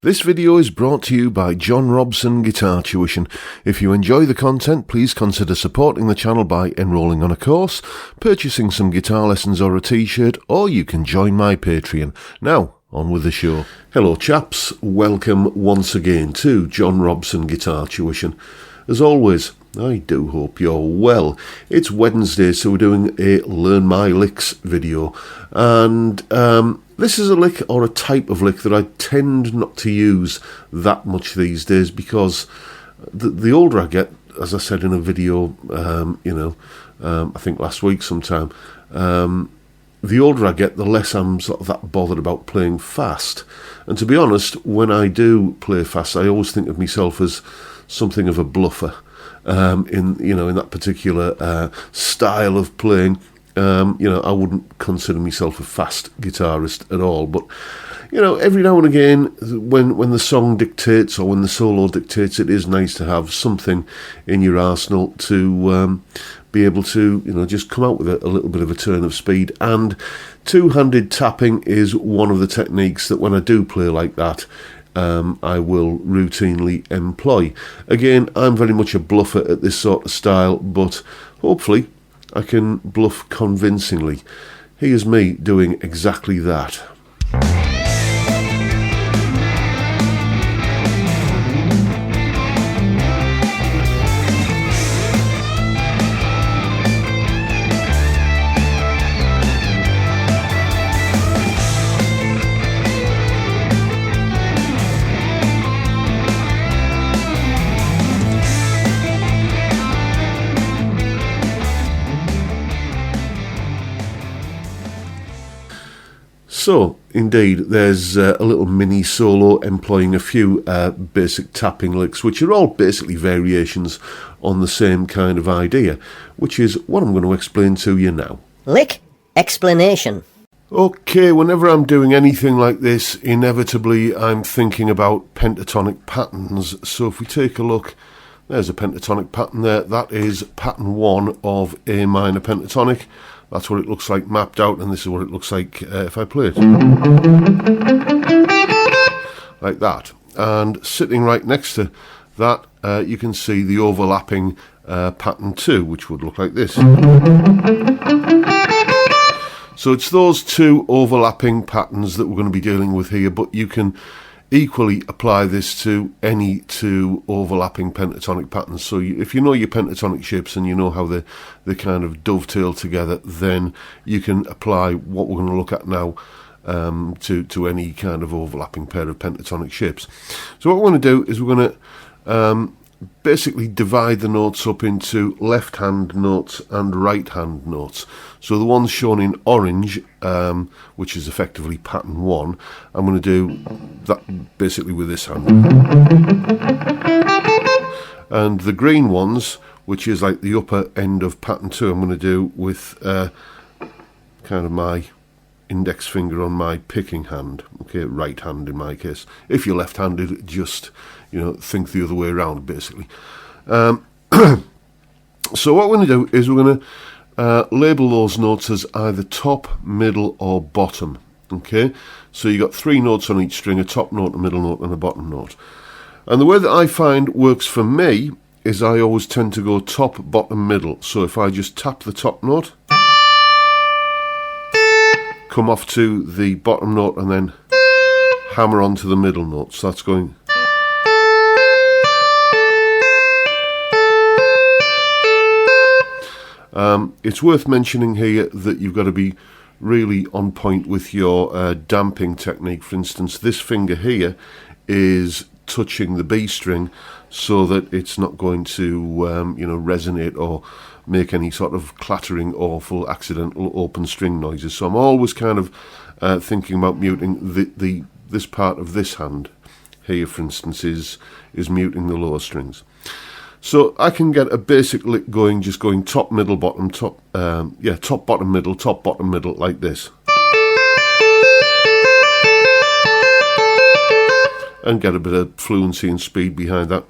This video is brought to you by John Robson Guitar Tuition. If you enjoy the content, please consider supporting the channel by enrolling on a course, purchasing some guitar lessons or a t-shirt, or you can join my Patreon. Now, on with the show. Hello chaps, welcome once again to John Robson Guitar Tuition. As always, I do hope you're well. It's Wednesday, so we're doing a Learn My Licks video, and this is a lick or a type of lick that I tend not to use that much these days because the older I get, as I said in a video, I think last week sometime, the older I get, the less I'm sort of that bothered about playing fast. And to be honest, when I do play fast, I always think of myself as something of a bluffer in that particular style of playing. I wouldn't consider myself a fast guitarist at all, but every now and again, when the song dictates or when the solo dictates, it is nice to have something in your arsenal to be able to just come out with a little bit of a turn of speed. And two-handed tapping is one of the techniques that when I do play like that, I will routinely employ. Again, I'm very much a bluffer at this sort of style, but hopefully I can bluff convincingly. Here's me doing exactly that. So, indeed, there's a little mini solo employing a few basic tapping licks, which are all basically variations on the same kind of idea, which is what I'm going to explain to you now. Lick explanation. Okay, whenever I'm doing anything like this, inevitably I'm thinking about pentatonic patterns. So if we take a look, there's a pentatonic pattern there. That is pattern 1 of A minor pentatonic. That's what it looks like mapped out, and this is what it looks like if I play it. Like that. And sitting right next to that, you can see the overlapping pattern 2, which would look like this. So it's those two overlapping patterns that we're going to be dealing with here, but you can equally apply this to any two overlapping pentatonic patterns. So if you know your pentatonic shapes and you know how they kind of dovetail together, then you can apply what we're going to look at now to any kind of overlapping pair of pentatonic shapes. So what we're going to do is we're going to basically divide the notes up into left-hand notes and right-hand notes. So the ones shown in orange, which is effectively pattern 1, I'm going to do that basically with this hand. And the green ones, which is like the upper end of pattern 2, I'm going to do with kind of my index finger on my picking hand. Okay, right hand in my case. If you're left-handed, just think the other way around, basically. So what we're going to do is we're going to label those notes as either top, middle, or bottom. Okay, so you got 3 notes on each string: a top note, a middle note, and a bottom note. And the way that I find works for me is I always tend to go top, bottom, middle. So if I just tap the top note, come off to the bottom note, and then hammer onto the middle note. So that's going. It's worth mentioning here that you've got to be really on point with your damping technique. For instance, this finger here is touching the B string so that it's not going to resonate or make any sort of clattering, awful, accidental open string noises. So I'm always kind of thinking about muting this part of this hand here, for instance, is muting the lower strings. So I can get a basic lick going, just going top, middle, bottom, top, bottom, middle, like this. And get a bit of fluency and speed behind that.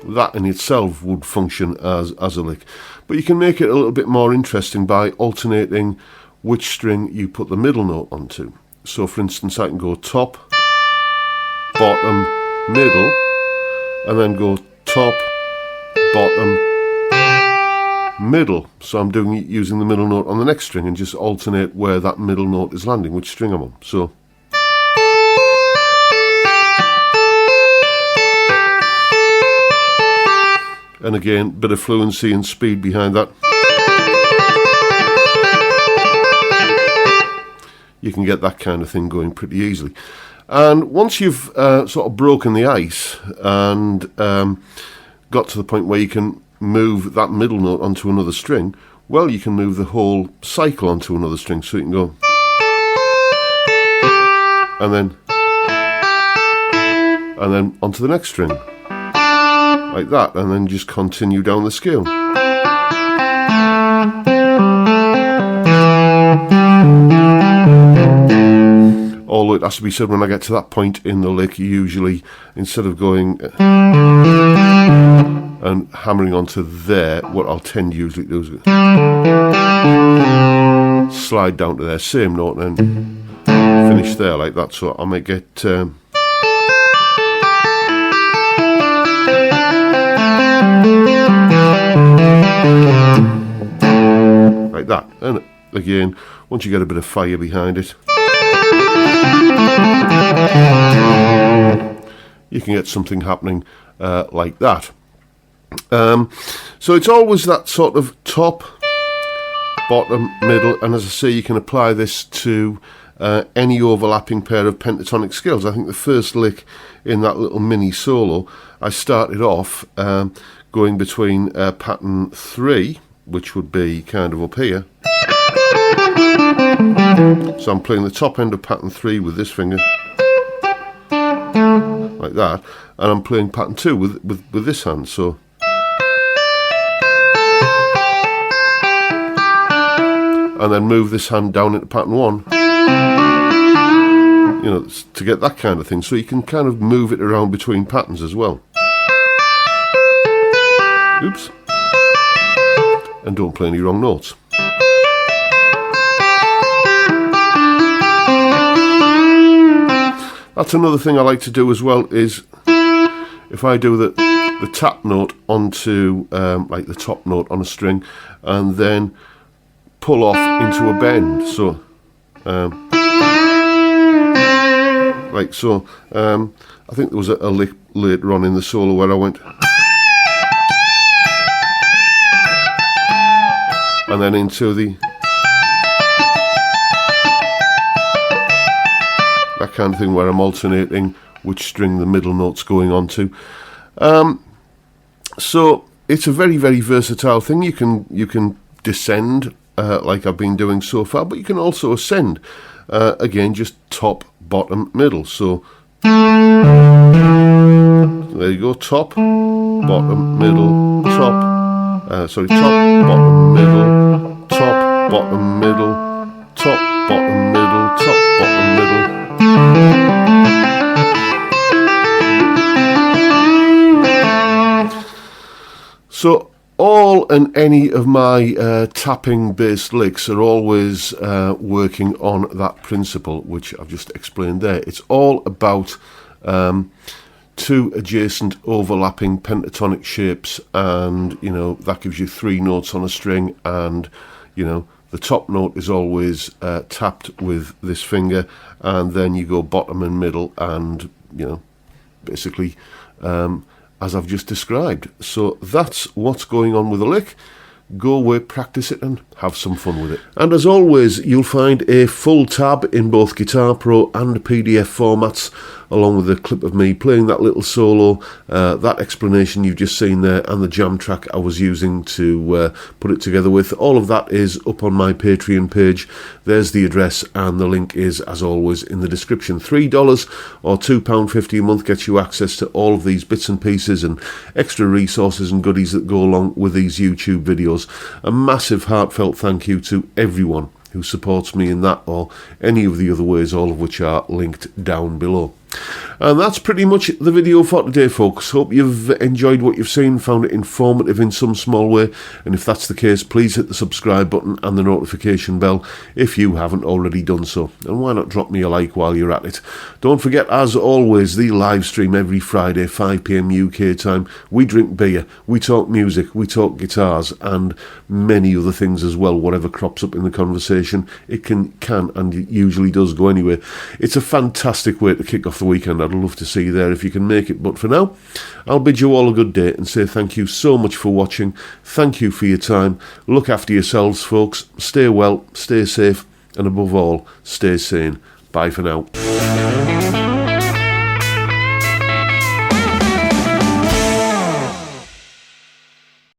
That in itself would function as a lick. But you can make it a little bit more interesting by alternating which string you put the middle note onto. So for instance, I can go top, bottom, middle, and then go top, bottom, middle. So I'm using the middle note on the next string and just alternate where that middle note is landing, which string I'm on. So and again, bit of fluency and speed behind that. You can get that kind of thing going pretty easily. And once you've sort of broken the ice and got to the point where you can move that middle note onto another string, well, you can move the whole cycle onto another string. So you can go and then onto the next string, like that, and then just continue down the scale. Although it has to be said, when I get to that point in the lick, usually instead of going and hammering onto there, what I'll tend usually to do is slide down to their same note and then finish there like that. So I might get like that. And again, once you get a bit of fire behind it, you can get something happening like that. So it's always that sort of top, bottom, middle, and as I say, you can apply this to any overlapping pair of pentatonic scales. I think the first lick in that little mini solo, I started off going between pattern 3, which would be kind of up here. So I'm playing the top end of pattern 3 with this finger, like that, and I'm playing pattern 2 with this hand. So and then move this hand down into pattern 1, you know, to get that kind of thing. So you can kind of move it around between patterns as well. Oops. And don't play any wrong notes. That's another thing I like to do as well, is if I do the tap note onto like the top note on a string and then pull off into a bend. So like so. I think there was a lick later on in the solo where I went and then into that kind of thing where I'm alternating which string the middle note's going on to. So it's a very, very versatile thing. You can descend like I've been doing so far, but you can also ascend. Again, just top, bottom, middle. So there you go, top, bottom, middle, top. Top, bottom, middle, top, bottom, middle, top, bottom, middle, top, bottom, middle. So all and any of my tapping based licks are always working on that principle which I've just explained there. It's all about two adjacent overlapping pentatonic shapes, and you know that gives you 3 notes on a string, and you know the top note is always tapped with this finger, and then you go bottom and middle, and you know basically as I've just described. So that's what's going on with the lick. Go away, practice it, and have some fun with it. And as always, you'll find a full tab in both Guitar Pro and PDF formats, along with a clip of me playing that little solo, that explanation you've just seen there, and the jam track I was using to put it together with. All of that is up on my Patreon page. There's the address, and the link is, as always, in the description. $3 or £2.50 a month gets you access to all of these bits and pieces and extra resources and goodies that go along with these YouTube videos. A massive heartfelt thank you to everyone who supports me in that or any of the other ways, all of which are linked down below. And that's pretty much the video for today, folks. Hope you've enjoyed what you've seen, found it informative in some small way, and if that's the case, please hit the subscribe button and the notification bell if you haven't already done so. And why not drop me a like while you're at it. Don't forget, as always, the live stream every Friday, 5 PM UK time. We drink beer, we talk music, we talk guitars, and many other things as well. Whatever crops up in the conversation, it can and it usually does go anyway. It's a fantastic way to kick off the weekend. I'd love to see you there if you can make it. But for now, I'll bid you all a good day and say thank you so much for watching. Thank you for your time. Look after yourselves, folks. Stay well, stay safe, and above all, stay sane. Bye for now.